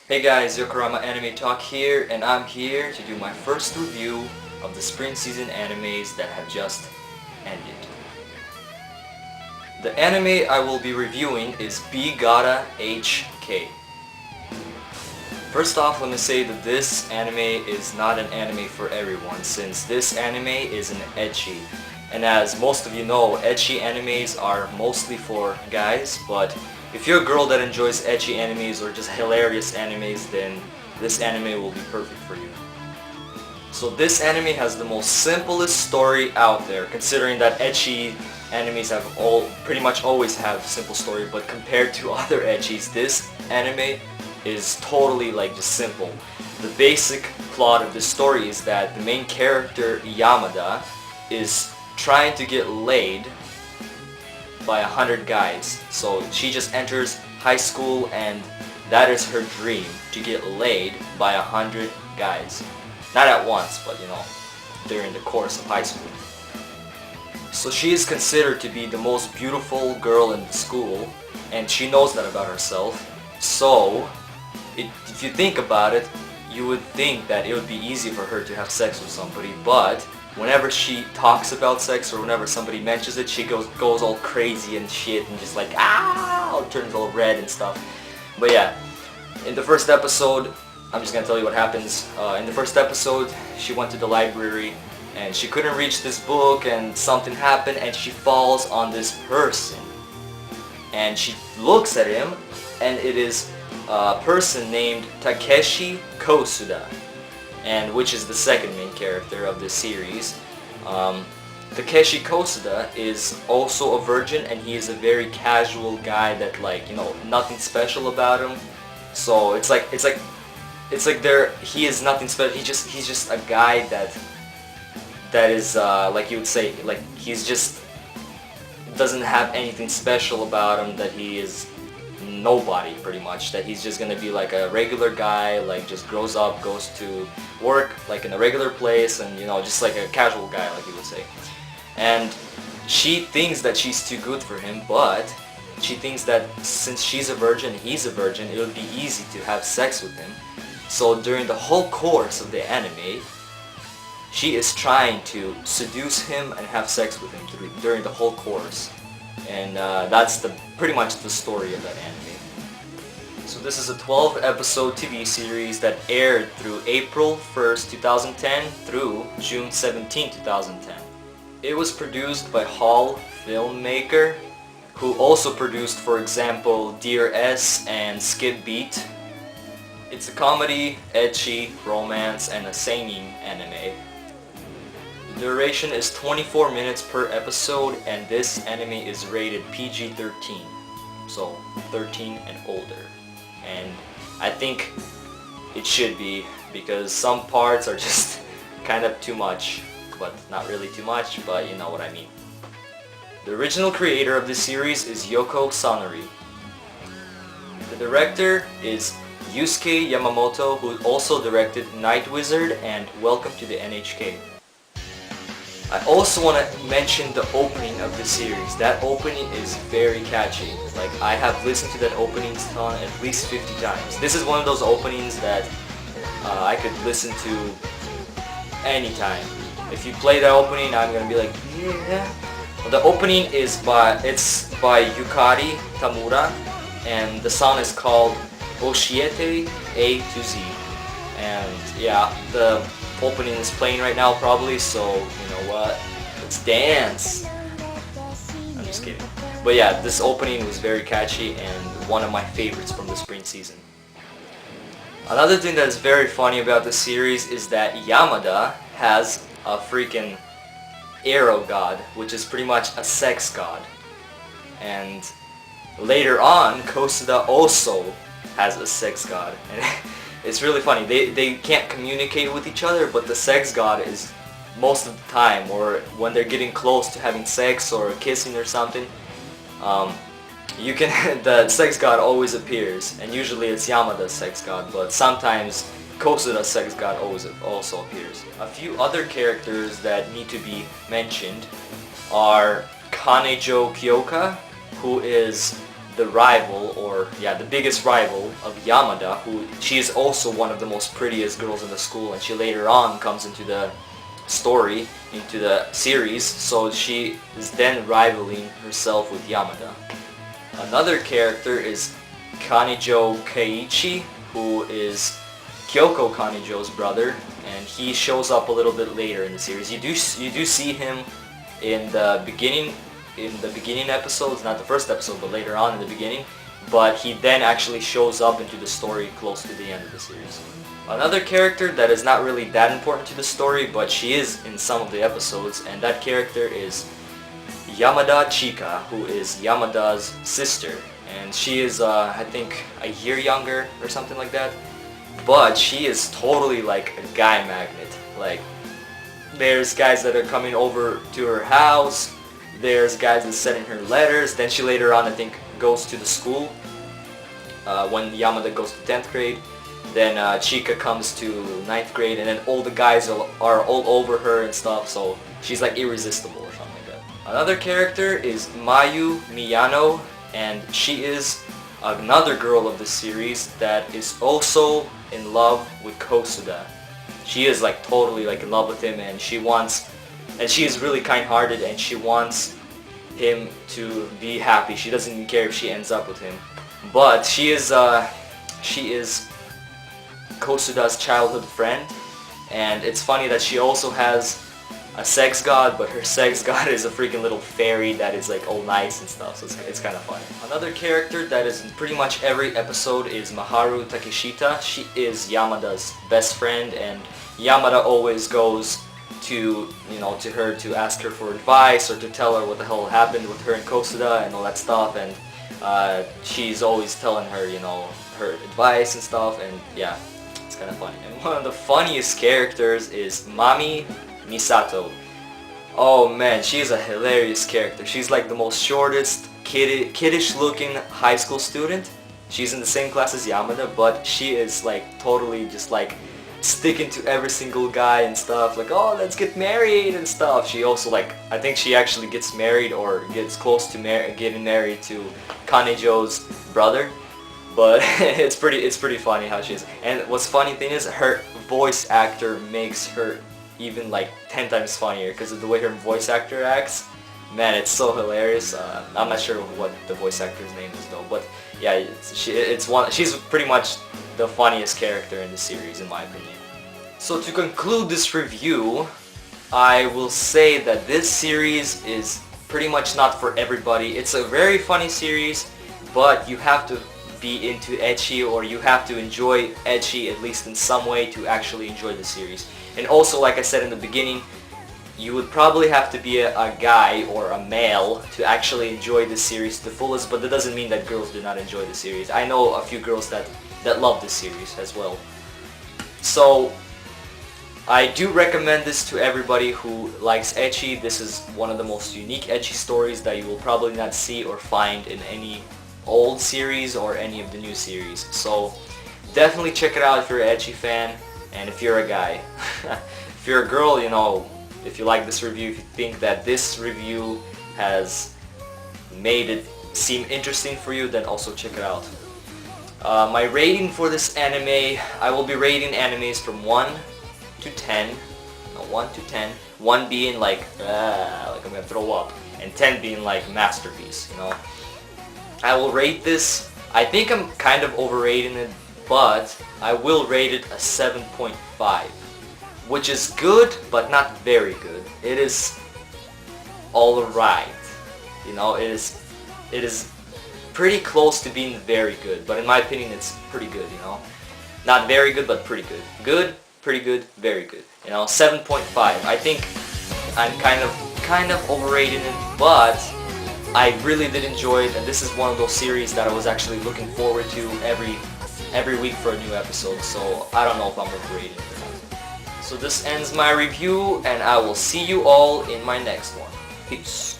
Hey guys, Yokorama Anime Talk here, and I'm here to do my first review of the spring season animes that have just ended. The anime I will be reviewing is Gata HK. First off, let me say that this anime is not an anime for everyone, since this anime is an ecchi. And as most of you know, ecchi animes are mostly for guys, but if you're a girl that enjoys ecchi animes or just hilarious animes, then this anime will be perfect for you. So this anime has the most simplest story out there, considering that ecchi animes have pretty much always have simple story, but compared to other ecchis, this anime is totally like just simple. The basic plot of the story is that the main character Yamada is trying to get laid by 100 guys. So she just enters high school and that is her dream, to get laid by 100 guys. Not at once, but during the course of high school. So she is considered to be the most beautiful girl in the school, and she knows that about herself. So if you think about it, you would think that it would be easy for her to have sex with somebody, but whenever she talks about sex or whenever somebody mentions it, she goes all crazy and shit and just like, turns all red and stuff. But yeah, in the first episode, I'm just gonna tell you what happens. In the first episode, she went to the library and she couldn't reach this book and something happened and she falls on this person. And she looks at him and it is a person named Takeshi Kosuda, and which is the second main character of the series. Takeshi Kosuda is also a virgin, and he is a very casual guy that nothing special about him. So it's like he is nothing special. He's just a guy that is like you would say, like he's just doesn't have anything special about him, that he is nobody pretty much, that he's just gonna be like a regular guy, like just grows up, goes to work like in a regular place, and just like a casual guy, like you would say. And she thinks that she's too good for him, but she thinks that since she's a virgin, he's a virgin, it would be easy to have sex with him. So during the whole course of the anime, she is trying to seduce him and have sex with him during the whole course. And that's pretty much the story of that anime. So this is a 12-episode TV series that aired through April 1st, 2010 through June 17, 2010. It was produced by Hall Filmmaker, who also produced, for example, Dear S and Skip Beat. It's a comedy, ecchi, romance, and a seinen anime. The duration is 24 minutes per episode, and this anime is rated PG-13, so 13 and older. And I think it should be, because some parts are just kind of too much, but not really too much, but you know what I mean. The original creator of this series is Yoko Sanori. The director is Yusuke Yamamoto, who also directed Night Wizard and Welcome to the NHK. I also want to mention the opening of the series. That opening is very catchy. Like, I have listened to that opening song at least 50 times. This is one of those openings that I could listen to anytime. If you play that opening, I'm gonna be like, yeah. Well, the opening is by Yukari Tamura, and the song is called Oshiete A to Z. And yeah, the opening is playing right now probably, so you know what, let's dance. I'm just kidding. But yeah, this opening was very catchy and one of my favorites from the spring season. Another thing that is very funny about the series is that Yamada has a freaking arrow god, which is pretty much a sex god. And later on, Kosuda also has a sex god. And it's really funny. They can't communicate with each other, but the sex god is most of the time, or when they're getting close to having sex or kissing or something, the sex god always appears, and usually it's Yamada's sex god, but sometimes Kosuda's sex god also appears. A few other characters that need to be mentioned are Kanejo Kyoka, who is the rival, or yeah, the biggest rival of Yamada, who she is also one of the most prettiest girls in the school, and she later on comes into the story, into the series, so she is then rivaling herself with Yamada. Another character is Kanijo Keiichi, who is Kyoko Kanijo's brother, and he shows up a little bit later in the series. You do see him in the beginning episodes, not the first episode, but later on in the beginning. But he then actually shows up into the story close to the end of the series. Another character that is not really that important to the story, but she is in some of the episodes, and that character is Yamada Chika, who is Yamada's sister. And she is, I think, a year younger or something like that. But she is totally like a guy magnet. Like, there's guys that are coming over to her house, there's guys that sending her letters. Then she later on, I think, goes to the school when Yamada goes to 10th grade. Then Chika comes to 9th grade, and then all the guys are all over her and stuff, so she's like irresistible or something like that. Another character is Mayu Miyano, and she is another girl of the series that is also in love with Kosuda. She is like totally like in love with him, and she is really kind-hearted, and she wants him to be happy. She doesn't even care if she ends up with him. But she is Kosuda's childhood friend, and it's funny that she also has a sex god, but her sex god is a freaking little fairy that is like all nice and stuff, so it's kind of funny. Another character that is in pretty much every episode is Maharu Takeshita. She is Yamada's best friend, and Yamada always goes to her to ask her for advice, or to tell her what the hell happened with her and Kosuda and all that stuff, and she's always telling her, her advice and stuff, and yeah, it's kind of funny. And one of the funniest characters is Mami Misato. Oh man, she is a hilarious character. She's like the most shortest, kiddish looking high school student. She's in the same class as Yamada, but she is like totally just like sticking to every single guy and stuff, like, oh, let's get married and stuff. She also like, I think she actually gets married or gets close to getting married to Kanijo's brother. But it's pretty funny how she is. And what's funny thing is, her voice actor makes her even like 10 times funnier because of the way her voice actor acts. Man, it's so hilarious. I'm not sure what the voice actor's name is though, but yeah, she's pretty much the funniest character in the series, in my opinion. So to conclude this review, I will say that this series is pretty much not for everybody. It's a very funny series, but you have to be into ecchi, or you have to enjoy ecchi at least in some way to actually enjoy the series. And also, like I said in the beginning, you would probably have to be a guy or a male to actually enjoy this series to the fullest, but that doesn't mean that girls do not enjoy the series. I know a few girls that love this series as well. So I do recommend this to everybody who likes ecchi. This is one of the most unique ecchi stories that you will probably not see or find in any old series or any of the new series. So definitely check it out if you're an ecchi fan, and if you're a guy. If you're a girl, if you like this review, if you think that this review has made it seem interesting for you, then also check it out. My rating for this anime, I will be rating animes from 1 to 10. No, 1 to 10. 1 being like I'm gonna throw up, and 10 being like masterpiece, I will rate this, I think I'm kind of overrating it, but I will rate it a 7.5. Which is good, but not very good. It is alright. It is pretty close to being very good, but in my opinion it's pretty good, Not very good, but pretty good. Good, pretty good, very good. 7.5. I think I'm kind of overrating it, but I really did enjoy it, and this is one of those series that I was actually looking forward to every week for a new episode, so I don't know if I'm overrating it or not. So this ends my review, and I will see you all in my next one. Peace.